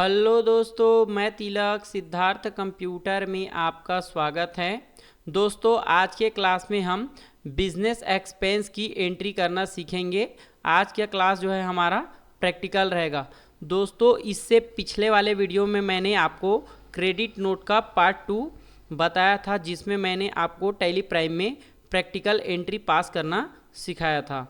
Hello दोस्तों, मैं तिलक Siddharth computer में आपका स्वागत है। दोस्तों, आज के क्लास में हम बिजनेस एक्सपेंस की एंट्री करना सीखेंगे। आज का क्लास जो है हमारा प्रैक्टिकल रहेगा। दोस्तों, इससे पिछले वाले वीडियो में मैंने आपको क्रेडिट नोट का पार्ट 2 बताया था, जिसमें मैंने आपको टैली प्राइम में प्रैक्टिकल एंट्री पास करना सिखाया था।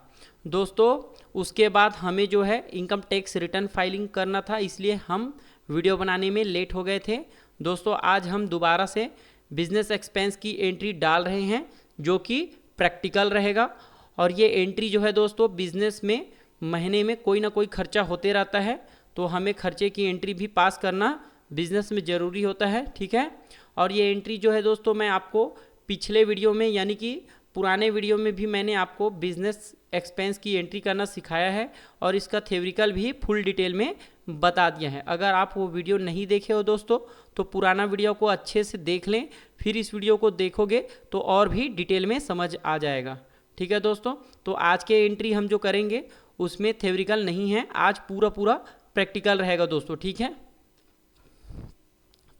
दोस्तों, उसके बाद हमें जो है इनकम टैक्स रिटर्न फाइलिंग करना था, इसलिए हम वीडियो बनाने में लेट हो गए थे। दोस्तों, आज हम दोबारा से बिजनेस एक्सपेंस की एंट्री डाल रहे हैं, जो कि प्रैक्टिकल रहेगा। और ये एंट्री जो है दोस्तों, बिजनेस में महीने में कोई ना कोई खर्चा होते रहता है, तो हमें खर्चे की एंट्री भी पास करना बिजनेस में ज़रूरी होता है। ठीक है। और ये एंट्री जो है दोस्तों, मैं आपको पिछले वीडियो में यानी कि पुराने वीडियो में भी मैंने आपको बिजनेस एक्सपेंस की एंट्री करना सिखाया है, और इसका थ्योरिकल भी फुल डिटेल में बता दिया है। अगर आप वो वीडियो नहीं देखे हो दोस्तों, तो पुराना वीडियो को अच्छे से देख लें, फिर इस वीडियो को देखोगे तो और भी डिटेल में समझ आ जाएगा। ठीक है दोस्तों। तो आज के एंट्री हम जो करेंगे उसमें थ्योरिकल नहीं है, आज पूरा प्रैक्टिकल रहेगा दोस्तों। ठीक है।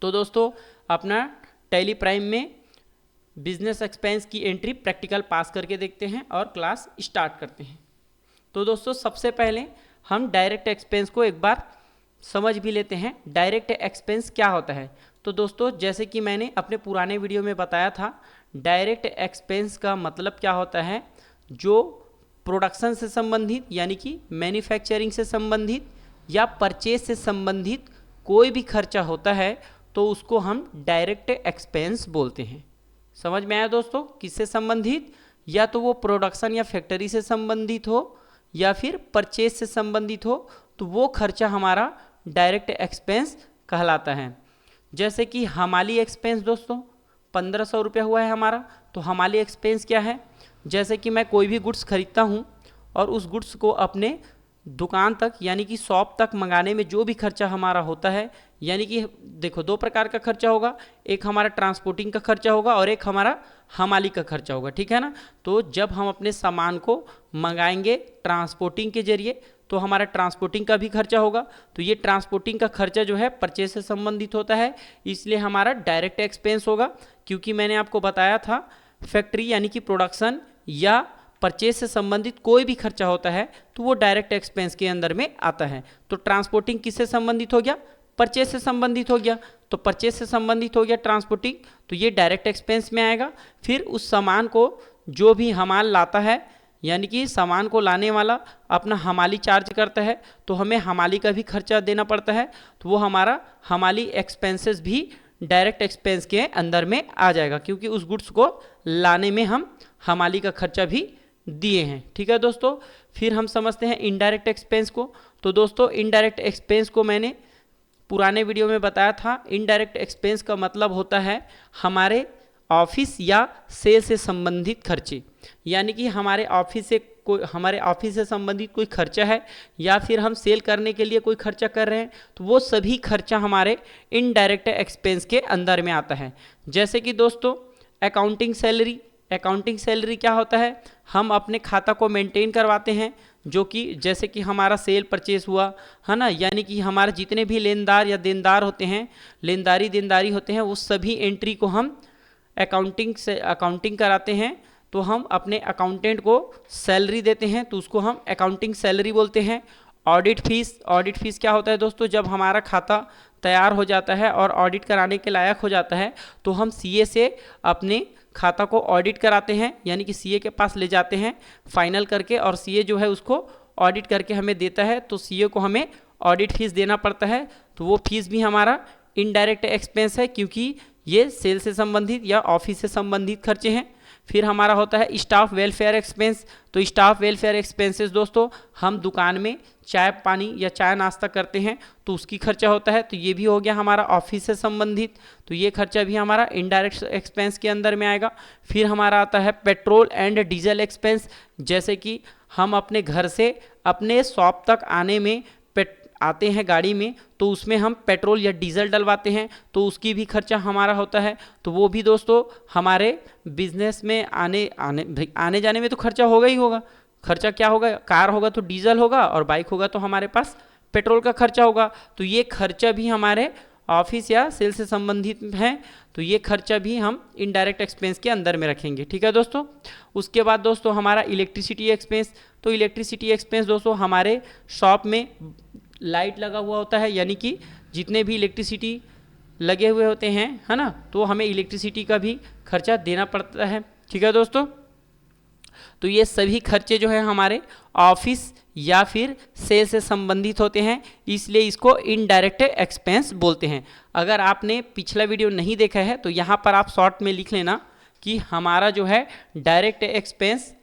तो दोस्तों, अपना टैली प्राइम में बिजनेस एक्सपेंस की एंट्री प्रैक्टिकल पास करके देखते हैं और क्लास स्टार्ट करते हैं। तो दोस्तों, सबसे पहले हम डायरेक्ट एक्सपेंस को एक बार समझ भी लेते हैं। डायरेक्ट एक्सपेंस क्या होता है? तो दोस्तों, जैसे कि मैंने अपने पुराने वीडियो में बताया था, डायरेक्ट एक्सपेंस का मतलब क्या होता है, जो प्रोडक्शन से संबंधित यानी कि मैन्युफैक्चरिंग से संबंधित या परचेज से संबंधित कोई भी खर्चा होता है, तो उसको हम डायरेक्ट एक्सपेंस बोलते हैं। समझ में आया दोस्तों? किससे संबंधित? या तो वो प्रोडक्शन या फैक्ट्री से संबंधित हो या फिर परचेज से संबंधित हो, तो वो खर्चा हमारा डायरेक्ट एक्सपेंस कहलाता है। जैसे कि हमाली एक्सपेंस दोस्तों 1500 रुपया हुआ है हमारा, तो हमाली एक्सपेंस क्या है? जैसे कि मैं कोई भी गुड्स खरीदता हूँ और उस गुड्स को अपने दुकान तक यानी कि शॉप तक मंगाने में जो भी खर्चा हमारा होता है, यानी कि देखो दो प्रकार का खर्चा होगा, एक हमारा ट्रांसपोर्टिंग का खर्चा होगा और एक हमारा हमाली का खर्चा होगा। ठीक है ना। तो जब हम अपने सामान को मंगाएंगे ट्रांसपोर्टिंग के जरिए, तो हमारा ट्रांसपोर्टिंग का भी खर्चा होगा। तो ये ट्रांसपोर्टिंग का खर्चा जो है परचेज से संबंधित होता है, इसलिए हमारा डायरेक्ट एक्सपेंस होगा। क्योंकि मैंने आपको बताया था, फैक्ट्री यानी कि प्रोडक्शन या परचेज से संबंधित कोई भी खर्चा होता है तो वो डायरेक्ट एक्सपेंस के अंदर में आता है। तो ट्रांसपोर्टिंग किससे संबंधित हो गया? परचेज से संबंधित हो गया। तो परचेज से संबंधित हो गया ट्रांसपोर्टिंग, तो ये डायरेक्ट एक्सपेंस में आएगा। फिर उस सामान को जो भी हमाल लाता है, यानी कि सामान को लाने वाला अपना हमाली चार्ज करता है, तो हमें हमाली का भी खर्चा देना पड़ता है, तो वो हमारा हमाली एक्सपेंसेस भी डायरेक्ट एक्सपेंस के अंदर में आ जाएगा, क्योंकि उस गुड्स को लाने में हम हमाली का खर्चा भी दिए हैं। ठीक है दोस्तों। फिर हम समझते हैं इनडायरेक्ट एक्सपेंस को। तो दोस्तों, इनडायरेक्ट एक्सपेंस को मैंने पुराने वीडियो में बताया था। इनडायरेक्ट एक्सपेंस का मतलब होता है हमारे ऑफिस या सेल से संबंधित खर्चे, यानी कि हमारे ऑफिस से संबंधित कोई खर्चा है या फिर हम सेल करने के लिए कोई खर्चा कर रहे हैं, तो वो सभी खर्चा हमारे इनडायरेक्ट एक्सपेंस के अंदर में आता है। जैसे कि दोस्तों, अकाउंटिंग सैलरी क्या होता है? हम अपने खाता को मेंटेन करवाते हैं, जो कि जैसे कि हमारा सेल परचेस हुआ है ना, यानी कि हमारे जितने भी लेनदार या देनदार होते हैं, देनदारी होते हैं, उस सभी एंट्री को हम अकाउंटिंग कराते हैं। तो हम अपने अकाउंटेंट को सैलरी देते हैं, तो उसको हम अकाउंटिंग सैलरी बोलते हैं। ऑडिट फीस क्या होता है दोस्तों? जब हमारा खाता तैयार हो जाता है और ऑडिट कराने के लायक हो जाता है, तो हम सीए से अपने खाता को ऑडिट कराते हैं, यानी कि सीए के पास ले जाते हैं फाइनल करके, और सीए जो है उसको ऑडिट करके हमें देता है, तो सीए को हमें ऑडिट फीस देना पड़ता है। तो वो फीस भी हमारा इनडायरेक्ट एक्सपेंस है, क्योंकि ये सेल से संबंधित या ऑफिस से संबंधित खर्चे हैं। फिर हमारा होता है स्टाफ वेलफेयर एक्सपेंस। तो स्टाफ वेलफेयर एक्सपेंसेस दोस्तों, हम दुकान में चाय पानी या चाय नाश्ता करते हैं, तो उसकी खर्चा होता है, तो ये भी हो गया हमारा ऑफिस से संबंधित, तो ये खर्चा भी हमारा इनडायरेक्ट एक्सपेंस के अंदर में आएगा। फिर हमारा आता है पेट्रोल एंड डीजल एक्सपेंस। जैसे कि हम अपने घर से अपने शॉप तक आने में आते हैं गाड़ी में, तो उसमें हम पेट्रोल या डीजल डलवाते हैं, तो उसकी भी खर्चा हमारा होता है। तो वो भी दोस्तों हमारे बिजनेस में आने जाने में तो खर्चा होगा ही होगा। खर्चा क्या होगा? कार होगा तो डीजल होगा और बाइक होगा तो हमारे पास पेट्रोल का खर्चा होगा, तो ये खर्चा भी हमारे ऑफिस या सेल से संबंधित है, तो ये खर्चा भी हम इनडायरेक्ट एक्सपेंस के अंदर में रखेंगे। ठीक है दोस्तों। उसके बाद दोस्तों हमारा इलेक्ट्रिसिटी एक्सपेंस, तो इलेक्ट्रिसिटी एक्सपेंस दोस्तों हमारे शॉप में लाइट लगा हुआ होता है, यानी कि जितने भी इलेक्ट्रिसिटी लगे हुए होते हैं, है ना, तो हमें इलेक्ट्रिसिटी का भी खर्चा देना पड़ता है। ठीक है दोस्तों। तो ये सभी खर्चे जो है हमारे ऑफिस या फिर सेल से संबंधित होते हैं, इसलिए इसको इनडायरेक्ट एक्सपेंस बोलते हैं। अगर आपने पिछला वीडियो नहीं देखा है तो यहाँ पर आप शॉर्ट में लिख लेना कि हमारा जो है डायरेक्ट एक्सपेंस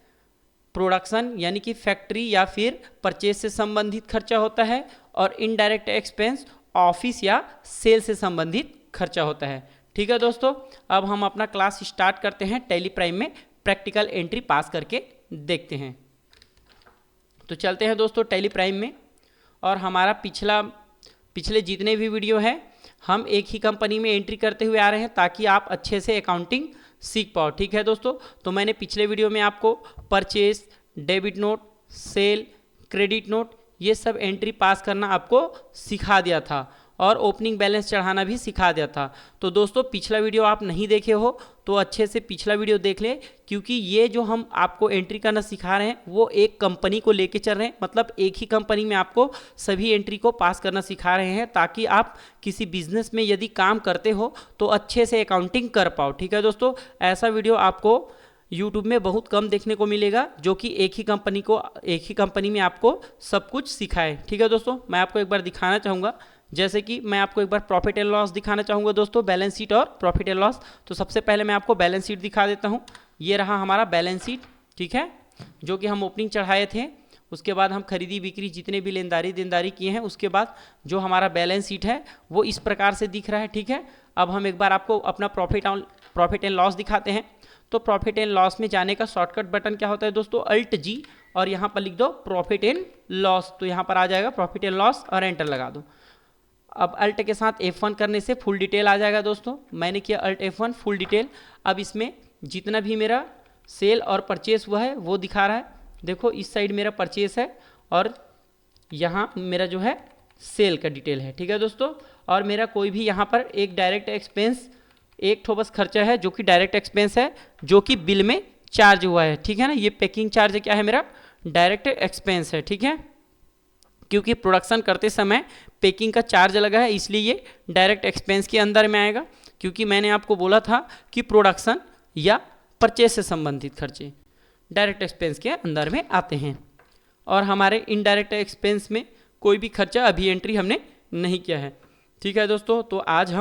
प्रोडक्शन यानी कि फैक्ट्री या फिर परचेज से संबंधित खर्चा होता है, और इनडायरेक्ट एक्सपेंस ऑफिस या सेल से संबंधित खर्चा होता है। ठीक है दोस्तों। अब हम अपना क्लास स्टार्ट करते हैं। टैली प्राइम में प्रैक्टिकल एंट्री पास करके देखते हैं। तो चलते हैं दोस्तों टैली प्राइम में, और हमारा पिछले जितने भी वीडियो हैं हम एक ही कंपनी में एंट्री करते हुए आ रहे हैं, ताकि आप अच्छे से अकाउंटिंग सीख पाओ। ठीक है दोस्तों। तो मैंने पिछले वीडियो में आपको purchase, debit note, sale, credit note, ये सब एंट्री पास करना आपको सिखा दिया था, और ओपनिंग बैलेंस चढ़ाना भी सिखा दिया था। तो दोस्तों पिछला वीडियो आप नहीं देखे हो तो अच्छे से पिछला वीडियो देख लें, क्योंकि ये जो हम आपको एंट्री करना सिखा रहे हैं वो एक कंपनी को लेके चल रहे हैं, मतलब एक ही कंपनी में आपको सभी एंट्री को पास करना सिखा रहे हैं, ताकि आप किसी बिजनेस में यदि काम करते हो तो अच्छे से अकाउंटिंग कर पाओ। ठीक है दोस्तों। ऐसा वीडियो आपको यूट्यूब में बहुत कम देखने को मिलेगा, जो कि एक ही कंपनी में आपको सब कुछ सिखाए। ठीक है दोस्तों। मैं आपको एक बार दिखाना चाहूँगा, जैसे कि मैं आपको एक बार प्रॉफिट एंड लॉस दिखाना चाहूँगा दोस्तों, बैलेंस शीट और प्रॉफिट एंड लॉस। तो सबसे पहले मैं आपको बैलेंस शीट दिखा देता हूँ। ये रहा हमारा बैलेंस शीट, ठीक है, जो कि हम ओपनिंग चढ़ाए थे। उसके बाद हम खरीदी बिक्री जितने भी देनदारी किए हैं, उसके बाद जो हमारा बैलेंस शीट है वो इस प्रकार से दिख रहा है। ठीक है। अब हम एक बार आपको अपना प्रॉफिट एंड लॉस दिखाते हैं। तो प्रॉफिट एंड लॉस में जाने का शॉर्टकट बटन क्या होता है दोस्तों, अल्ट जी, और यहाँ पर लिख दो प्रॉफिट एंड लॉस, तो यहाँ पर आ जाएगा प्रॉफिट एंड लॉस, और एंटर लगा दो। अब अल्ट के साथ F1 करने से फुल डिटेल आ जाएगा दोस्तों। मैंने किया अल्ट F1 फुल डिटेल। अब इसमें जितना भी मेरा सेल और परचेस हुआ है वो दिखा रहा है। देखो इस साइड मेरा परचेस है, और यहाँ मेरा जो है सेल का डिटेल है। ठीक है दोस्तों। और मेरा कोई भी यहाँ पर एक डायरेक्ट एक्सपेंस, एक ठो बस खर्चा है जो कि डायरेक्ट एक्सपेंस है, जो कि बिल में चार्ज हुआ है। ठीक है ना। ये पैकिंग चार्ज क्या है, मेरा डायरेक्ट एक्सपेंस है। ठीक है। क्योंकि प्रोडक्शन करते समय पैकिंग का चार्ज लगा है, इसलिए ये डायरेक्ट एक्सपेंस के अंदर में आएगा। क्योंकि मैंने आपको बोला था कि प्रोडक्शन या परचेस से संबंधित खर्चे डायरेक्ट एक्सपेंस के अंदर में आते हैं, और हमारे इनडायरेक्ट एक्सपेंस में कोई भी खर्चा अभी एंट्री हमने नहीं किया है। ठीक है दोस्तों। तो आज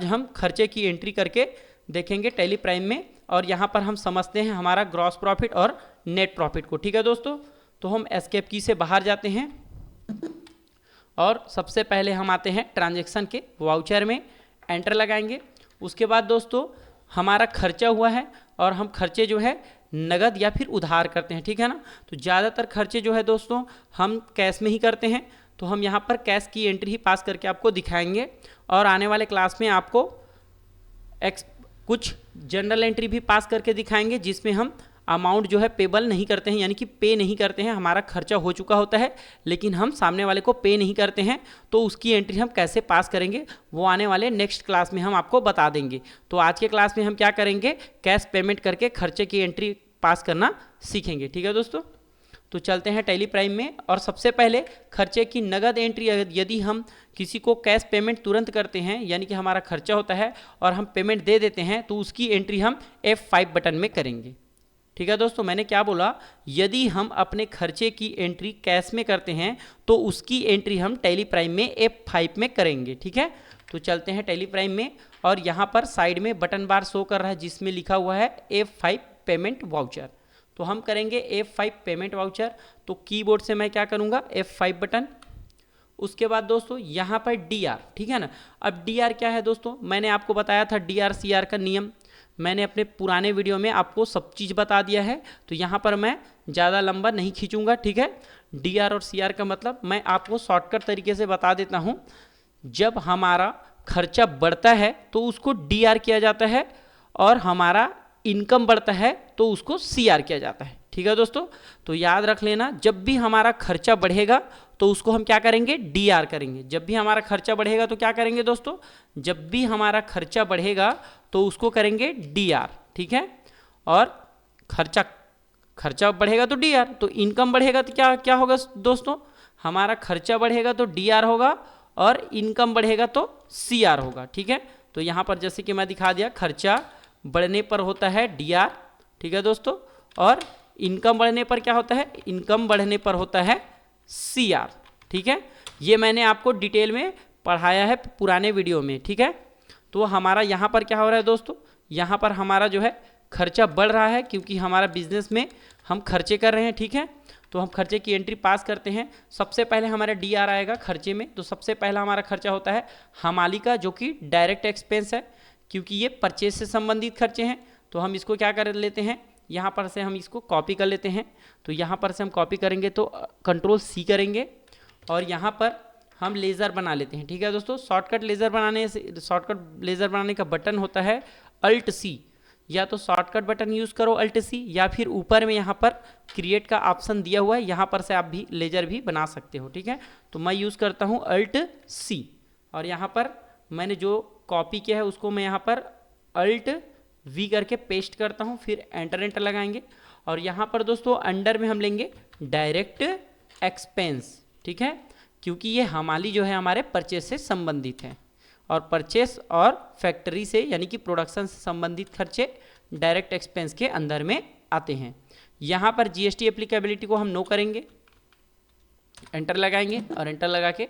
हम खर्चे की एंट्री करके देखेंगे टैली प्राइम में, और यहाँ पर हम समझते हैं हमारा ग्रॉस प्रॉफिट और नेट प्रॉफिट को। ठीक है दोस्तों। तो हम एस्केप की से बाहर जाते हैं, और सबसे पहले हम आते हैं ट्रांजैक्शन के वाउचर में, एंटर लगाएंगे। उसके बाद दोस्तों हमारा खर्चा हुआ है, और हम खर्चे जो है नगद या फिर उधार करते हैं। ठीक है ना। तो ज़्यादातर खर्चे जो है दोस्तों हम कैश में ही करते हैं, तो हम यहाँ पर कैश की एंट्री ही पास करके आपको दिखाएंगे, और आने वाले क्लास में आपको कुछ जनरल एंट्री भी पास करके दिखाएंगे, जिसमें हम अमाउंट जो है पेबल नहीं करते हैं, यानी कि पे नहीं करते हैं। हमारा खर्चा हो चुका होता है लेकिन हम सामने वाले को पे नहीं करते हैं, तो उसकी एंट्री हम कैसे पास करेंगे वो आने वाले नेक्स्ट क्लास में हम आपको बता देंगे। तो आज के क्लास में हम क्या करेंगे, कैश पेमेंट करके खर्चे की एंट्री पास करना सीखेंगे। ठीक है दोस्तों। तो चलते हैं टैली प्राइम में, और सबसे पहले खर्चे की नगद एंट्री यदि हम किसी को कैश पेमेंट तुरंत करते हैं, यानी कि हमारा खर्चा होता है और हम पेमेंट दे देते हैं, तो उसकी एंट्री हम F5 बटन में करेंगे। ठीक है दोस्तों। मैंने क्या बोला, यदि हम अपने खर्चे की एंट्री कैश में करते हैं तो उसकी एंट्री हम टैली प्राइम में F5 में करेंगे। ठीक है। तो चलते हैं टैली प्राइम में, और यहाँ पर साइड में बटन बार शो कर रहा है जिसमें लिखा हुआ है F5 पेमेंट वाउचर, तो हम करेंगे F5 पेमेंट वाउचर। तो कीबोर्ड से मैं क्या करूँगा, F5 बटन। उसके बाद दोस्तों यहाँ पर DR, ठीक है ना। अब DR क्या है दोस्तों, मैंने आपको बताया था DR CR का नियम, मैंने अपने पुराने वीडियो में आपको सब चीज़ बता दिया है, तो यहाँ पर मैं ज़्यादा लंबा नहीं खींचूंगा। ठीक है। DR और CR का मतलब मैं आपको शॉर्टकट तरीके से बता देता हूँ। जब हमारा खर्चा बढ़ता है तो उसको DR किया जाता है, और हमारा इनकम बढ़ता है तो उसको CR किया जाता है। ठीक है दोस्तों। तो याद रख लेना, जब भी हमारा खर्चा बढ़ेगा तो उसको हम क्या करेंगे, DR करेंगे। जब भी हमारा खर्चा बढ़ेगा तो क्या करेंगे दोस्तों, जब भी हमारा खर्चा बढ़ेगा तो उसको करेंगे DR, ठीक है। और खर्चा बढ़ेगा तो DR, तो इनकम बढ़ेगा तो क्या क्या होगा दोस्तों, हमारा खर्चा बढ़ेगा तो DR होगा और इनकम बढ़ेगा तो CR होगा, ठीक है। तो यहाँ पर जैसे कि मैं दिखा दिया, खर्चा बढ़ने पर होता है DR, ठीक है दोस्तों, और इनकम बढ़ने पर क्या होता है, इनकम बढ़ने पर होता है CR, ठीक है। ये मैंने आपको डिटेल में पढ़ाया है पुराने वीडियो में, ठीक है। तो हमारा यहाँ पर क्या हो रहा है दोस्तों, यहाँ पर हमारा जो है खर्चा बढ़ रहा है क्योंकि हमारा बिजनेस में हम खर्चे कर रहे हैं, ठीक है। तो हम खर्चे की एंट्री पास करते हैं। सबसे पहले हमारा DR आएगा खर्चे में, तो सबसे पहला हमारा खर्चा होता है हमाली का, जो कि डायरेक्ट एक्सपेंस है क्योंकि ये परचेज से संबंधित खर्चे हैं। तो हम इसको क्या कर लेते हैं, यहाँ पर से हम इसको कॉपी कर लेते हैं। तो यहाँ पर से हम कॉपी करेंगे तो Ctrl+C करेंगे और यहाँ पर हम लेज़र बना लेते हैं, ठीक है दोस्तों। शॉर्टकट लेज़र बनाने का बटन होता है Alt+C, या तो शॉर्टकट बटन यूज़ करो Alt+C, या फिर ऊपर में यहाँ पर क्रिएट का ऑप्शन दिया हुआ है, यहाँ पर से आप भी लेज़र भी बना सकते हो, ठीक है। तो मैं यूज़ करता हूँ Alt+C और यहाँ पर मैंने जो कॉपी किया है उसको मैं यहाँ पर Alt+V करके पेस्ट करता हूँ, फिर एंटर लगाएंगे। और यहाँ पर दोस्तों अंडर में हम लेंगे डायरेक्ट एक्सपेंस, ठीक है, क्योंकि ये हमारी जो है हमारे परचेस से संबंधित है और परचेस और फैक्ट्री से यानी कि प्रोडक्शन से संबंधित खर्चे डायरेक्ट एक्सपेंस के अंदर में आते हैं। यहाँ पर GST एप्लीकेबिलिटी को हम नो करेंगे, एंटर लगाएंगे और एंटर लगा के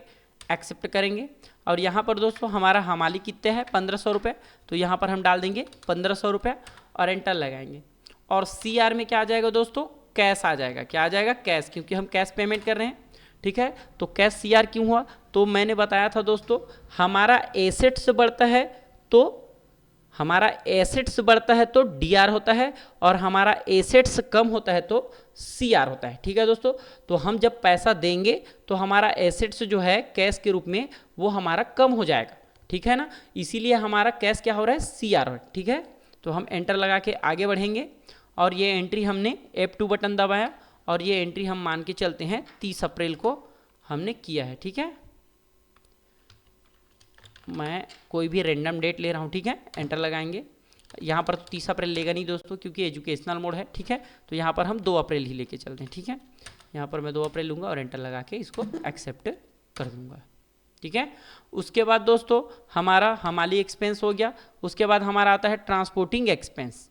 एक्सेप्ट करेंगे। और यहाँ पर दोस्तों हमारा हमाली कितने है, 1500 रुपये, तो यहाँ पर हम डाल देंगे 1500 रुपये और एंटर लगाएंगे। और CR में क्या आ जाएगा दोस्तों, कैश आ जाएगा। क्या आ जाएगा, कैश, क्योंकि हम कैश पेमेंट कर रहे हैं, ठीक है। तो कैश CR क्यों हुआ, तो मैंने बताया था दोस्तों, हमारा एसेट्स बढ़ता है तो DR होता है और हमारा एसेट्स कम होता है तो CR होता है, ठीक है दोस्तों। तो हम जब पैसा देंगे तो हमारा एसेट्स जो है कैश के रूप में वो हमारा कम हो जाएगा, ठीक है ना, इसीलिए हमारा कैश क्या हो रहा है, CR, ठीक है। तो हम एंटर लगा के आगे बढ़ेंगे और ये एंट्री हमने F2 बटन दबाया और ये एंट्री हम मान के चलते हैं 30 अप्रैल को हमने किया है, ठीक है। मैं कोई भी रैंडम डेट ले रहा हूँ, ठीक है, एंटर लगाएंगे। यहाँ पर 30 अप्रैल लेगा नहीं दोस्तों क्योंकि एजुकेशनल मोड है, ठीक है। तो यहाँ पर हम 2 अप्रैल ही लेके चलते हैं, ठीक है। यहाँ पर मैं 2 अप्रैल लूँगा और एंटर लगा के इसको एक्सेप्ट कर दूँगा, ठीक है। उसके बाद दोस्तों हमारा हमाली एक्सपेंस हो गया। उसके बाद हमारा आता है ट्रांसपोर्टिंग एक्सपेंस।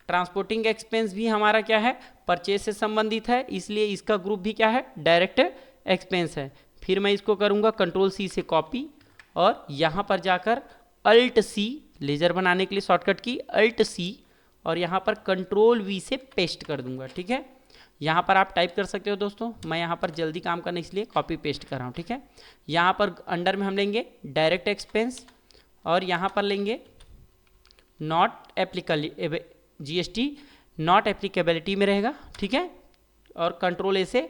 ट्रांसपोर्टिंग एक्सपेंस भी हमारा क्या है, परचेज से संबंधित है, इसलिए इसका ग्रुप भी क्या है, डायरेक्ट एक्सपेंस है। फिर मैं इसको करूँगा Ctrl+C से कॉपी और यहाँ पर जाकर Alt+C, लेज़र बनाने के लिए शॉर्टकट की Alt+C और यहाँ पर Ctrl+V से पेस्ट कर दूंगा, ठीक है। यहाँ पर आप टाइप कर सकते हो दोस्तों, मैं यहाँ पर जल्दी काम करने इसलिए कॉपी पेस्ट कर रहा हूँ, ठीक है। यहाँ पर अंडर में हम लेंगे डायरेक्ट एक्सपेंस और यहाँ पर लेंगे not applicable, GST not applicability में रहेगा, ठीक है, और Ctrl+A से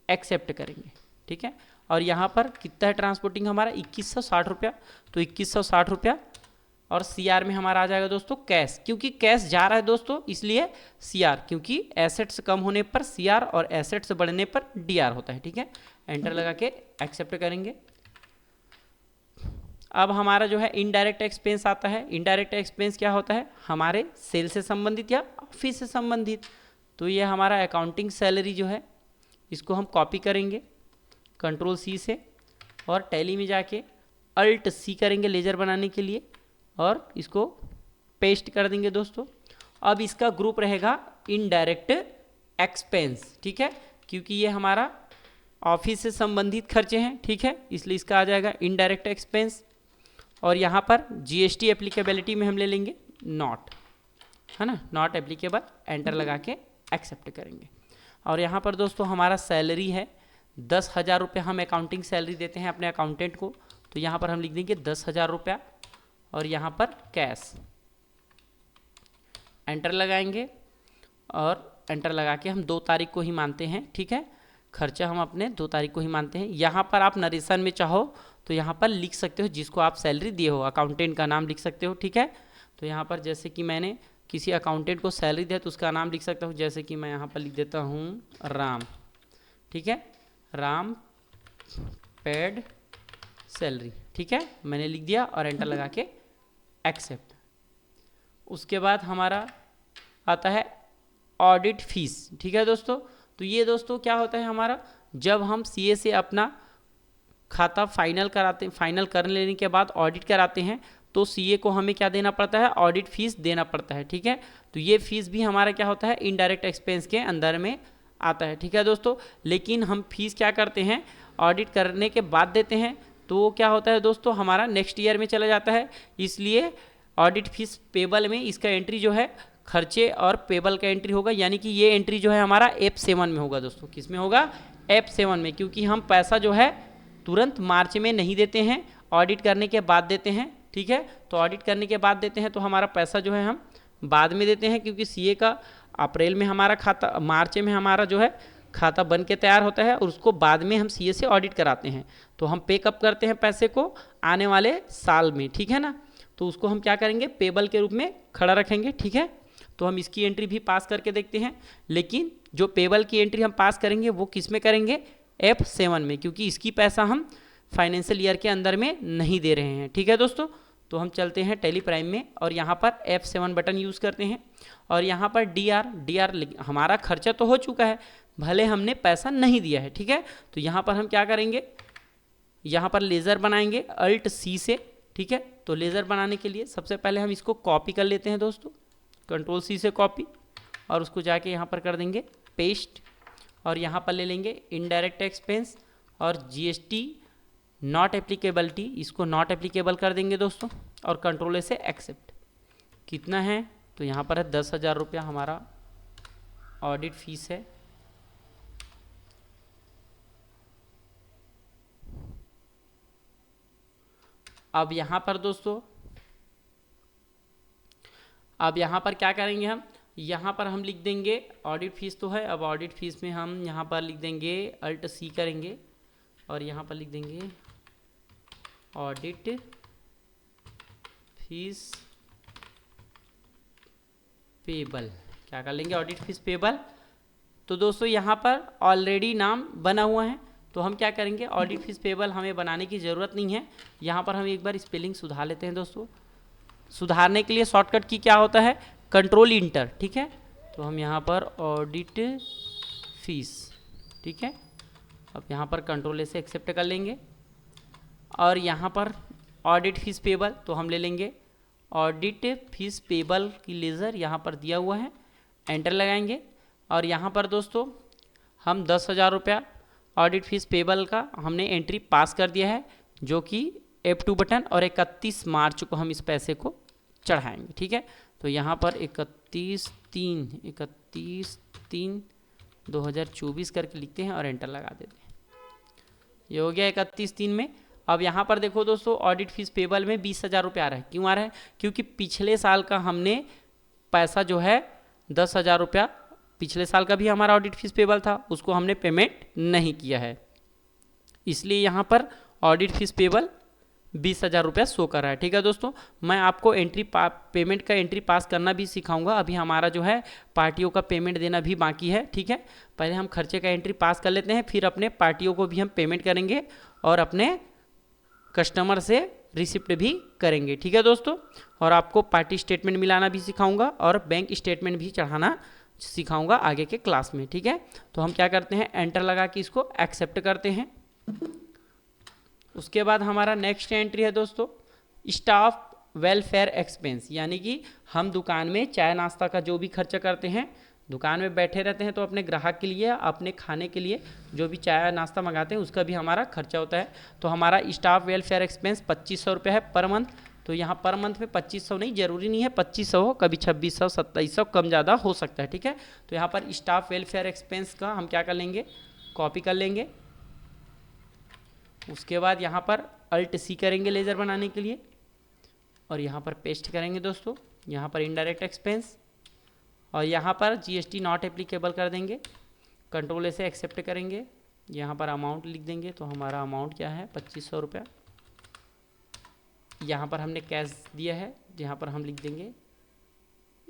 एक्सेप्ट करेंगे, ठीक है। और यहाँ पर कितना है ट्रांसपोर्टिंग हमारा, 2160 रुपया, तो 2160 रुपया। और CR में हमारा आ जाएगा दोस्तों कैश, क्योंकि कैश जा रहा है दोस्तों इसलिए CR, क्योंकि एसेट्स कम होने पर CR और एसेट्स बढ़ने पर DR होता है, ठीक है। एंटर लगा के एक्सेप्ट करेंगे। अब हमारा जो है इनडायरेक्ट एक्सपेंस आता है। इनडायरेक्ट एक्सपेंस क्या होता है, हमारे सेल से संबंधित या ऑफिस से संबंधित। तो ये हमारा अकाउंटिंग सैलरी जो है इसको हम कॉपी करेंगे Ctrl+C से और टैली में जाके Alt+C करेंगे लेज़र बनाने के लिए और इसको पेस्ट कर देंगे दोस्तों। अब इसका ग्रुप रहेगा इनडायरेक्ट एक्सपेंस, ठीक है, क्योंकि ये हमारा ऑफिस से संबंधित खर्चे हैं, ठीक है, इसलिए इसका आ जाएगा इनडायरेक्ट एक्सपेंस। और यहाँ पर GST एप्लीकेबिलिटी में हम ले लेंगे नॉट, है ना, नॉट एप्लीकेबल, एंटर लगा के एक्सेप्ट करेंगे। और यहाँ पर दोस्तों हमारा सैलरी है 10,000 रुपये, हम अकाउंटिंग सैलरी देते हैं अपने अकाउंटेंट को, तो यहाँ पर हम लिख देंगे 10,000 रुपया और यहाँ पर कैश, एंटर लगाएंगे और एंटर लगा के हम 2 तारीख को ही मानते हैं, ठीक है, खर्चा हम अपने 2 तारीख को ही मानते हैं। यहाँ पर आप नरेशन में चाहो तो यहाँ पर लिख सकते हो जिसको आप सैलरी दिए हो, अकाउंटेंट का नाम लिख सकते हो, ठीक है। तो यहाँ पर जैसे कि मैंने किसी अकाउंटेंट को सैलरी दिया तो उसका नाम लिख सकता हूँ, जैसे कि मैं यहाँ पर लिख देता हूँ राम, ठीक है, राम पेड सैलरी, ठीक है, मैंने लिख दिया और एंटर लगा के एक्सेप्ट। उसके बाद हमारा आता है ऑडिट फीस, ठीक है दोस्तों। तो ये दोस्तों क्या होता है हमारा, जब हम सीए से अपना खाता फाइनल कर लेने के बाद ऑडिट कराते हैं तो सीए को हमें क्या देना पड़ता है, ऑडिट फीस देना पड़ता है, ठीक है। तो ये फीस भी हमारा क्या होता है, इनडायरेक्ट एक्सपेंस के अंदर में आता है, ठीक है दोस्तों। लेकिन हम फीस क्या करते हैं, ऑडिट करने के बाद देते हैं, तो वो क्या होता है दोस्तों, हमारा नेक्स्ट ईयर में चला जाता है। इसलिए ऑडिट फीस पेबल में इसका एंट्री जो है खर्चे और पेबल का एंट्री होगा, यानी कि ये एंट्री जो है हमारा F7 में होगा दोस्तों। किस में होगा, F7 में, क्योंकि हम पैसा जो है तुरंत मार्च में नहीं देते हैं, ऑडिट करने के बाद देते हैं, ठीक है। तो ऑडिट करने के बाद देते हैं तो हमारा पैसा जो है हम बाद में देते हैं, क्योंकि सीए का अप्रैल में हमारा खाता, मार्च में हमारा जो है खाता बन के तैयार होता है और उसको बाद में हम सीए से ऑडिट कराते हैं। तो हम पे कब करते हैं पैसे को, आने वाले साल में, ठीक है ना। तो उसको हम क्या करेंगे, पेबल के रूप में खड़ा रखेंगे, ठीक है। तो हम इसकी एंट्री भी पास करके देखते हैं, लेकिन जो पेबल की एंट्री हम पास करेंगे वो किस में करेंगे, F7 में, क्योंकि इसकी पैसा हम फाइनेंशियल ईयर के अंदर में नहीं दे रहे हैं, ठीक है दोस्तों। तो हम चलते हैं टैली प्राइम में और यहाँ पर F7 बटन यूज़ करते हैं और यहाँ पर डी आर हमारा खर्चा तो हो चुका है, भले हमने पैसा नहीं दिया है, ठीक है। तो यहाँ पर हम क्या करेंगे, यहाँ पर लेज़र बनाएंगे अल्ट सी से, ठीक है। तो लेज़र बनाने के लिए सबसे पहले हम इसको कॉपी कर लेते हैं दोस्तों, कंट्रोल सी से कॉपी, और उसको जाके यहाँ पर कर देंगे पेस्ट, और यहाँ पर ले लेंगे इनडायरेक्ट एक्सपेंस और जीएसटी नॉट एप्लीकेबिलिटी, इसको नॉट एप्लीकेबल कर देंगे दोस्तों, और कंट्रोल से एक्सेप्ट। कितना है, तो यहाँ पर है 10,000 रुपया हमारा ऑडिट फीस है। अब यहाँ पर दोस्तों, अब यहाँ पर क्या करेंगे हम, यहाँ पर हम लिख देंगे ऑडिट फीस तो है, अब ऑडिट फीस में हम यहाँ पर लिख देंगे अल्ट सी करेंगे और यहाँ पर लिख देंगे ऑडिट फीस पेबल, क्या कर लेंगे, ऑडिट फीस पेबल। तो दोस्तों यहाँ पर ऑलरेडी नाम बना हुआ है, तो हम क्या करेंगे, ऑडिट फीस पेबल हमें बनाने की ज़रूरत नहीं है। यहाँ पर हम एक बार स्पेलिंग सुधार लेते हैं दोस्तों। सुधारने के लिए शॉर्टकट की क्या होता है, कंट्रोल इंटर, ठीक है। तो हम यहाँ पर ऑडिट फीस, ठीक है, अब यहाँ पर कंट्रोल से एक्सेप्ट कर लेंगे और यहाँ पर ऑडिट फीस पेबल, तो हम ले लेंगे ऑडिट फीस पेबल की लेज़र यहाँ पर दिया हुआ है, एंटर लगाएंगे और यहाँ पर दोस्तों हम 10,000 रुपया ऑडिट फीस पेबल का हमने एंट्री पास कर दिया है, जो कि F2 बटन, और 31 मार्च को हम इस पैसे को चढ़ाएंगे, ठीक है। तो यहाँ पर 31/3/2024 करके लिखते हैं और एंटर लगा देते हैं। ये हो गया 31/3 में। अब यहाँ पर देखो दोस्तों, ऑडिट फीस पेबल में 20,000 रुपये आ रहा है। क्यों आ रहा है, क्योंकि पिछले साल का हमने पैसा जो है 10,000 रुपया, पिछले साल का भी हमारा ऑडिट फीस पेबल था, उसको हमने पेमेंट नहीं किया है, इसलिए यहाँ पर ऑडिट फीस पेबल 20,000 रुपया शो कर रहा है, ठीक है दोस्तों। मैं आपको पेमेंट का एंट्री पास करना भी सिखाऊंगा। अभी हमारा जो है पार्टियों का पेमेंट देना भी बाकी है, ठीक है। पहले हम खर्चे का एंट्री पास कर लेते हैं, फिर अपने पार्टियों को भी हम पेमेंट करेंगे और अपने कस्टमर से रिसिप्ट भी करेंगे, ठीक है दोस्तों। और आपको पार्टी स्टेटमेंट मिलाना भी सिखाऊंगा और बैंक स्टेटमेंट भी चढ़ाना सिखाऊंगा आगे के क्लास में, ठीक है। तो हम क्या करते हैं, एंटर लगा के इसको एक्सेप्ट करते हैं। उसके बाद हमारा नेक्स्ट एंट्री है दोस्तों स्टाफ वेलफेयर एक्सपेंस, यानी कि हम दुकान में चाय नाश्ता का जो भी खर्चा करते हैं, दुकान में बैठे रहते हैं तो अपने ग्राहक के लिए, अपने खाने के लिए जो भी चाय नाश्ता मंगाते हैं उसका भी हमारा खर्चा होता है। तो हमारा स्टाफ वेलफेयर एक्सपेंस 2500 रुपये है पर मंथ। तो यहाँ पर मंथ में 2500 नहीं, जरूरी नहीं है 2500 हो, कभी 2600 2700 कम ज़्यादा हो सकता है, ठीक है। तो यहाँ पर स्टाफ वेलफेयर एक्सपेंस का हम क्या कर लेंगे, कॉपी कर लेंगे। उसके बाद यहाँ पर अल्ट सी करेंगे लेज़र बनाने के लिए और यहाँ पर पेस्ट करेंगे दोस्तों। यहाँ पर इनडायरेक्ट एक्सपेंस और यहाँ पर जीएसटी नॉट एप्लीकेबल कर देंगे, कंट्रोल से एक्सेप्ट करेंगे। यहाँ पर अमाउंट लिख देंगे, तो हमारा अमाउंट क्या है 2500 रुपया। यहाँ पर हमने कैश दिया है, यहाँ पर हम लिख देंगे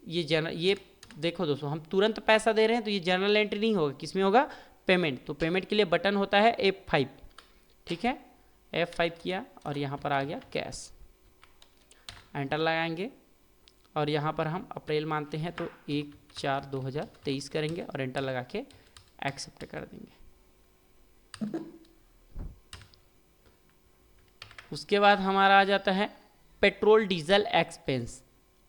ये देखो दोस्तों, हम तुरंत पैसा दे रहे हैं तो ये जनरल एंट्री नहीं होगा, किस में होगा, पेमेंट। तो पेमेंट के लिए बटन होता है F5, ठीक है, F5 किया और यहाँ पर आ गया कैश, एंटर लगाएंगे और यहाँ पर हम अप्रैल मानते हैं तो 1/4/2023 करेंगे और एंटर लगा के एक्सेप्ट कर देंगे। उसके बाद हमारा आ जाता है पेट्रोल डीजल एक्सपेंस।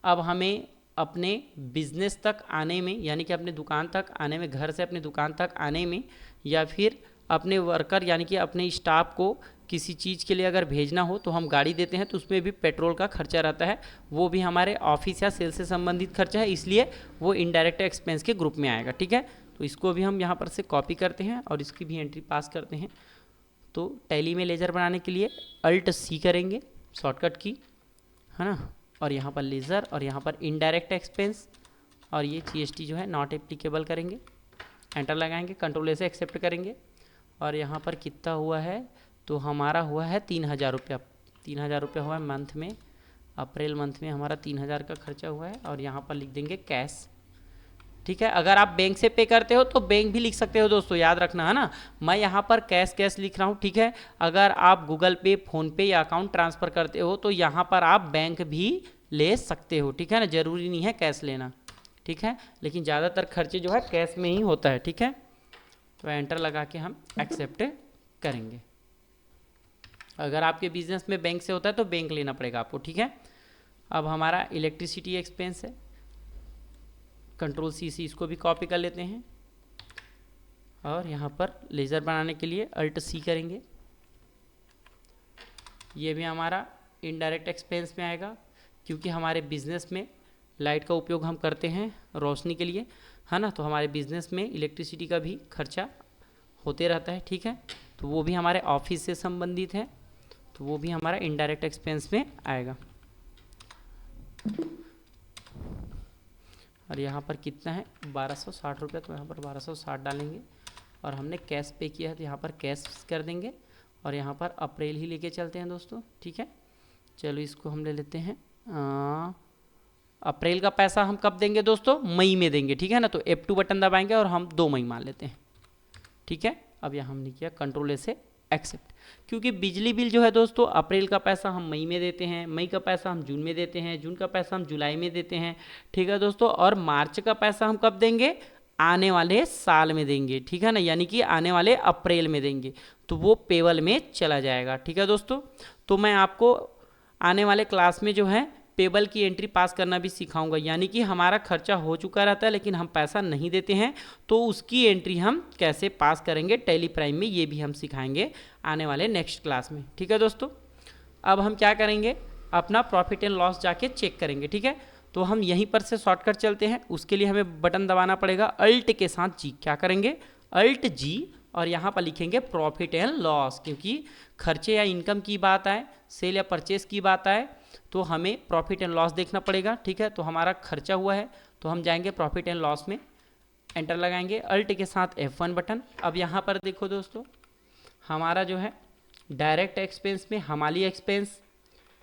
अब हमें अपने बिजनेस तक आने में, यानी कि अपने दुकान तक आने में, घर से अपने दुकान तक आने में, या फिर अपने वर्कर यानी कि अपने स्टाफ को किसी चीज़ के लिए अगर भेजना हो तो हम गाड़ी देते हैं तो उसमें भी पेट्रोल का खर्चा रहता है, वो भी हमारे ऑफिस या सेल से संबंधित खर्चा है, इसलिए वो इनडायरेक्ट एक्सपेंस के ग्रुप में आएगा। ठीक है, तो इसको भी हम यहाँ पर से कॉपी करते हैं और इसकी भी एंट्री पास करते हैं। तो टैली में लेजर बनाने के लिए Alt+C करेंगे, शॉर्टकट की, है ना, और यहाँ पर लेज़र और यहाँ पर इनडायरेक्ट एक्सपेंस और ये GST जो है नॉट एप्लीकेबल करेंगे, एंटर लगाएंगे, कंट्रोल से एक्सेप्ट करेंगे और यहाँ पर कितना हुआ है तो हमारा हुआ है 3000 रुपया। 3000 रुपया हुआ है मंथ में, अप्रैल मंथ में हमारा 3000 का खर्चा हुआ है और यहाँ पर लिख देंगे कैश। ठीक है, अगर आप बैंक से पे करते हो तो बैंक भी लिख सकते हो दोस्तों, याद रखना, है ना। मैं यहाँ पर कैश लिख रहा हूँ। ठीक है, अगर आप गूगल पे, फ़ोन पे या अकाउंट ट्रांसफ़र करते हो तो यहाँ पर आप बैंक भी ले सकते हो। ठीक है ना, ज़रूरी नहीं है कैश लेना। ठीक है, लेकिन ज़्यादातर खर्चे जो है कैश में ही होता है। ठीक है, तो एंटर लगा के हम एक्सेप्ट करेंगे। अगर आपके बिजनेस में बैंक से होता है तो बैंक लेना पड़ेगा आपको। ठीक है, अब हमारा इलेक्ट्रिसिटी एक्सपेंस है, कंट्रोल-C से इसको भी कॉपी कर लेते हैं और यहाँ पर लेज़र बनाने के लिए Alt+C करेंगे। ये भी हमारा इनडायरेक्ट एक्सपेंस में आएगा क्योंकि हमारे बिजनेस में लाइट का उपयोग हम करते हैं रोशनी के लिए, है ना, तो हमारे बिजनेस में इलेक्ट्रिसिटी का भी खर्चा होते रहता है। ठीक है, तो वो भी हमारे ऑफिस से संबंधित है, तो वो भी हमारा इनडायरेक्ट एक्सपेंस में आएगा। और यहाँ पर कितना है 1260 रुपये, तो यहाँ पर 1260 डालेंगे और हमने कैश पे किया है तो यहाँ पर कैश कर देंगे और यहाँ पर अप्रैल ही लेके चलते हैं दोस्तों। ठीक है, चलो इसको हम ले लेते हैं। अप्रैल का पैसा हम कब देंगे दोस्तों, मई में देंगे। ठीक है ना, तो F2 बटन दबाएंगे और हम 2 मई मान लेते हैं। ठीक है, अब यहाँ हमने किया कंट्रोल से एक्सेप्ट, क्योंकि बिजली बिल जो है दोस्तों अप्रैल का पैसा हम मई में देते हैं, मई का पैसा हम जून में देते हैं, जून का पैसा हम जुलाई में देते हैं। ठीक है दोस्तों, और मार्च का पैसा हम कब देंगे, आने वाले साल में देंगे। ठीक है ना, यानी कि आने वाले अप्रैल में देंगे, तो वो पेबल में चला जाएगा। ठीक है दोस्तों, तो मैं आपको आने वाले क्लास में जो है पेबल की एंट्री पास करना भी सिखाऊंगा, यानी कि हमारा खर्चा हो चुका रहता है लेकिन हम पैसा नहीं देते हैं तो उसकी एंट्री हम कैसे पास करेंगे टैली प्राइम में, ये भी हम सिखाएंगे आने वाले नेक्स्ट क्लास में। ठीक है दोस्तों, अब हम क्या करेंगे, अपना प्रॉफिट एंड लॉस जाके चेक करेंगे। ठीक है, तो हम यहीं पर से शॉर्टकट चलते हैं, उसके लिए हमें बटन दबाना पड़ेगा Alt के साथ G। क्या करेंगे, Alt+G और यहाँ पर लिखेंगे प्रॉफिट एंड लॉस, क्योंकि खर्चे या इनकम की बात आए, सेल या परचेस की बात आए तो हमें प्रॉफिट एंड लॉस देखना पड़ेगा। ठीक है, तो हमारा खर्चा हुआ है तो हम जाएंगे प्रॉफिट एंड लॉस में, एंटर लगाएंगे, Alt के साथ F1 बटन। अब यहाँ पर देखो दोस्तों, हमारा जो है डायरेक्ट एक्सपेंस में हमाली एक्सपेंस,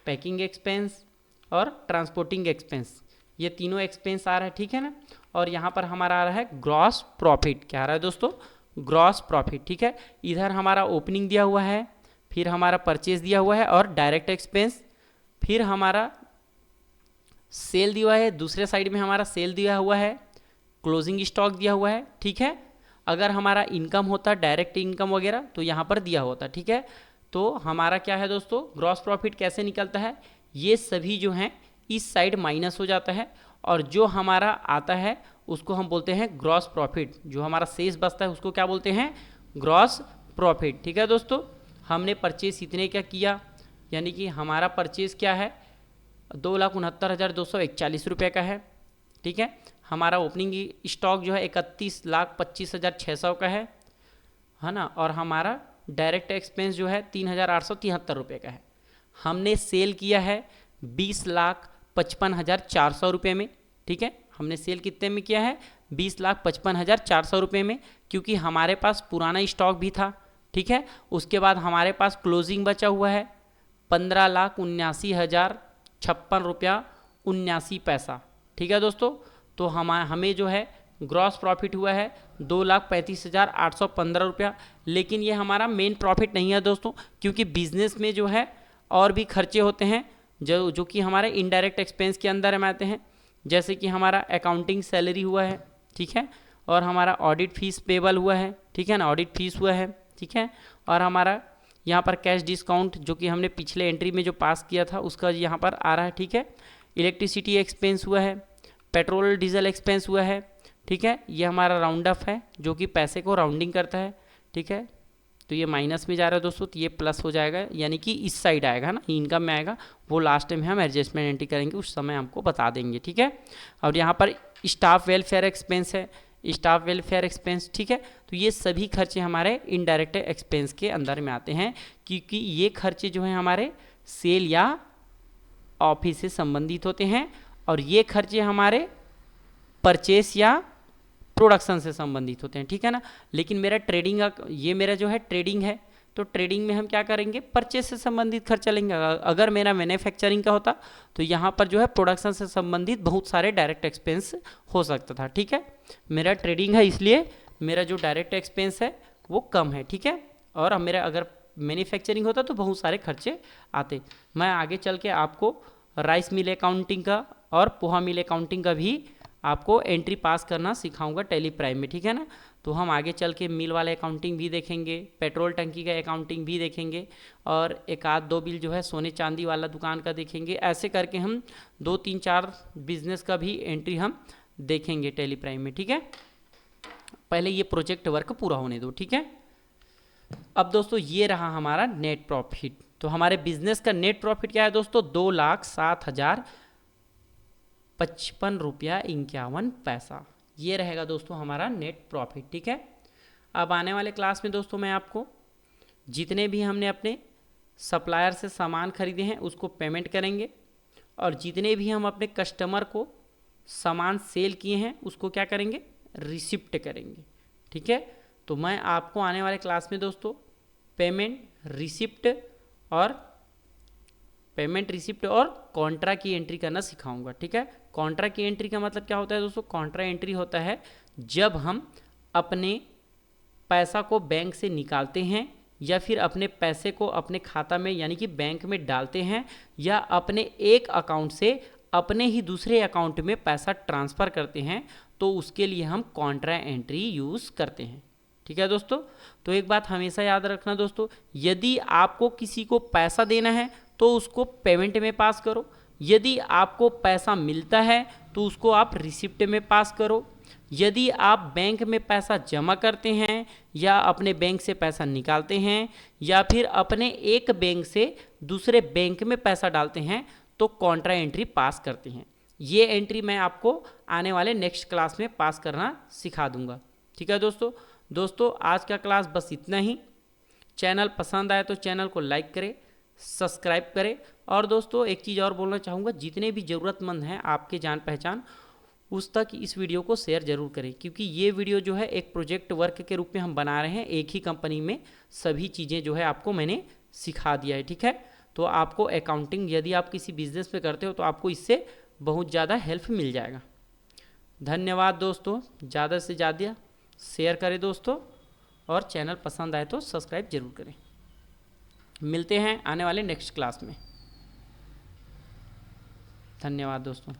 पैकिंग एक्सपेंस और ट्रांसपोर्टिंग एक्सपेंस, ये तीनों एक्सपेंस आ रहा है। ठीक है ना, और यहाँ पर हमारा आ रहा है ग्रॉस प्रॉफिट। क्या आ रहा है दोस्तों, ग्रॉस प्रॉफिट। ठीक है, इधर हमारा ओपनिंग दिया हुआ है, फिर हमारा परचेज दिया हुआ है और डायरेक्ट एक्सपेंस, फिर हमारा सेल दिया हुआ है, दूसरे साइड में हमारा सेल दिया हुआ है, क्लोजिंग स्टॉक दिया हुआ है। ठीक है, अगर हमारा इनकम होता डायरेक्ट इनकम वगैरह तो यहाँ पर दिया होता। ठीक है, तो हमारा क्या है दोस्तों, ग्रॉस प्रॉफिट कैसे निकलता है, ये सभी जो हैं इस साइड माइनस हो जाता है और जो हमारा आता है उसको हम बोलते हैं ग्रॉस प्रॉफिट, जो हमारा शेष बचता है उसको क्या बोलते हैं, ग्रॉस प्रॉफिट। ठीक है दोस्तों, हमने परचेस इतने क्या किया, यानी कि हमारा परचेस क्या है 2,69,241 रुपये का है। ठीक है, हमारा ओपनिंग स्टॉक जो है 31,25,600 का है ना, और हमारा डायरेक्ट एक्सपेंस जो है 3,873 रुपये का है। हमने सेल किया है 20,55,400 रुपये में। ठीक है, हमने सेल कितने में किया है, 20,55,400 रुपये में, क्योंकि हमारे पास पुराना स्टॉक भी था। ठीक है, उसके बाद हमारे पास क्लोजिंग बचा हुआ है 15,79,056 रुपया 79 पैसा। ठीक है दोस्तों, तो हमें जो है ग्रॉस प्रॉफिट हुआ है 2,35,815 रुपया। लेकिन ये हमारा मेन प्रॉफिट नहीं है दोस्तों, क्योंकि बिजनेस में जो है और भी खर्चे होते हैं जो कि हमारे इनडायरेक्ट एक्सपेंस के अंदर में आते हैं। जैसे कि हमारा अकाउंटिंग सैलरी हुआ है, ठीक है, और हमारा ऑडिट फीस पेबल हुआ है, ठीक है ना, ऑडिट फीस हुआ है, ठीक है, और हमारा यहाँ पर कैश डिस्काउंट जो कि हमने पिछले एंट्री में जो पास किया था उसका यहाँ पर आ रहा है, ठीक है। इलेक्ट्रिसिटी एक्सपेंस हुआ है, पेट्रोल डीजल एक्सपेंस हुआ है, ठीक है। ये हमारा राउंड अप है जो कि पैसे को राउंडिंग करता है, ठीक है। तो ये माइनस में जा रहा है दोस्तों, तो ये प्लस हो जाएगा, यानी कि इस साइड आएगा ना, इनकम में आएगा, वो लास्ट में हम एडजस्टमेंट एंट्री करेंगे, उस समय हमको बता देंगे, ठीक है। और यहाँ पर स्टाफ वेलफेयर एक्सपेंस है, स्टाफ वेलफेयर एक्सपेंस, ठीक है। तो ये सभी खर्चे हमारे इनडायरेक्ट एक्सपेंस के अंदर में आते हैं, क्योंकि ये खर्चे जो हैं हमारे सेल या ऑफिस से संबंधित होते हैं, और ये खर्चे हमारे परचेस या प्रोडक्शन से संबंधित होते हैं, ठीक है ना। लेकिन मेरा ट्रेडिंग, ये मेरा जो है ट्रेडिंग है, तो ट्रेडिंग में हम क्या करेंगे, परचेस से संबंधित खर्चा लेंगे। अगर मेरा मैन्युफैक्चरिंग का होता तो यहाँ पर जो है प्रोडक्शन से संबंधित बहुत सारे डायरेक्ट एक्सपेंस हो सकता था, ठीक है। मेरा ट्रेडिंग है इसलिए मेरा जो डायरेक्ट एक्सपेंस है वो कम है, ठीक है। और मेरा अगर मैन्युफैक्चरिंग होता तो बहुत सारे खर्चे आते। मैं आगे चल के आपको राइस मिल अकाउंटिंग का और पोहा मिल अकाउंटिंग का भी आपको एंट्री पास करना सिखाऊंगा टैली प्राइम में, ठीक है ना। तो हम आगे चल के मिल वाले अकाउंटिंग भी देखेंगे, पेट्रोल टंकी का अकाउंटिंग भी देखेंगे, और एक आध दो बिल जो है सोने चांदी वाला दुकान का देखेंगे। ऐसे करके हम 2, 3, 4 बिजनेस का भी एंट्री हम देखेंगे टैली प्राइम में, ठीक है। पहले ये प्रोजेक्ट वर्क पूरा होने दो, ठीक है। अब दोस्तों ये रहा हमारा नेट प्रॉफिट। तो हमारे बिजनेस का नेट प्रॉफिट क्या है दोस्तों, 2,07,055 रुपया 51 पैसा। ये रहेगा दोस्तों हमारा नेट प्रॉफिट, ठीक है। अब आने वाले क्लास में दोस्तों मैं आपको जितने भी हमने अपने सप्लायर से सामान खरीदे हैं उसको पेमेंट करेंगे, और जितने भी हम अपने कस्टमर को सामान सेल किए हैं उसको क्या करेंगे, रिसिप्ट करेंगे, ठीक है। तो मैं आपको आने वाले क्लास में दोस्तों पेमेंट रिसिप्ट और कॉन्ट्रा की एंट्री करना सिखाऊंगा, ठीक है। कॉन्ट्रा की एंट्री का मतलब क्या होता है दोस्तों, कॉन्ट्रा एंट्री होता है जब हम अपने पैसा को बैंक से निकालते हैं या फिर अपने पैसे को अपने खाता में यानी कि बैंक में डालते हैं, या अपने एक अकाउंट से अपने ही दूसरे अकाउंट में पैसा ट्रांसफ़र करते हैं, तो उसके लिए हम कॉन्ट्रा एंट्री यूज़ करते हैं, ठीक है दोस्तों। तो एक बात हमेशा याद रखना दोस्तों, यदि आपको किसी को पैसा देना है तो उसको पेमेंट में पास करो, यदि आपको पैसा मिलता है तो उसको आप रिसिप्ट में पास करो, यदि आप बैंक में पैसा जमा करते हैं या अपने बैंक से पैसा निकालते हैं या फिर अपने एक बैंक से दूसरे बैंक में पैसा डालते हैं तो कॉन्ट्रा एंट्री पास करते हैं। ये एंट्री मैं आपको आने वाले नेक्स्ट क्लास में पास करना सिखा दूंगा, ठीक है दोस्तों आज का क्लास बस इतना ही। चैनल पसंद आए तो चैनल को लाइक करें, सब्सक्राइब करें, और दोस्तों एक चीज़ और बोलना चाहूँगा, जितने भी ज़रूरतमंद हैं आपके जान पहचान उस तक इस वीडियो को शेयर जरूर करें, क्योंकि ये वीडियो जो है एक प्रोजेक्ट वर्क के रूप में हम बना रहे हैं। एक ही कंपनी में सभी चीज़ें जो है आपको मैंने सिखा दिया है, ठीक है। तो आपको अकाउंटिंग यदि आप किसी बिजनेस में करते हो तो आपको इससे बहुत ज़्यादा हेल्प मिल जाएगा। धन्यवाद दोस्तों, ज़्यादा से ज़्यादा शेयर करें दोस्तों, और चैनल पसंद आए तो सब्सक्राइब जरूर करें। मिलते हैं आने वाले नेक्स्ट क्लास में। धन्यवाद दोस्तों।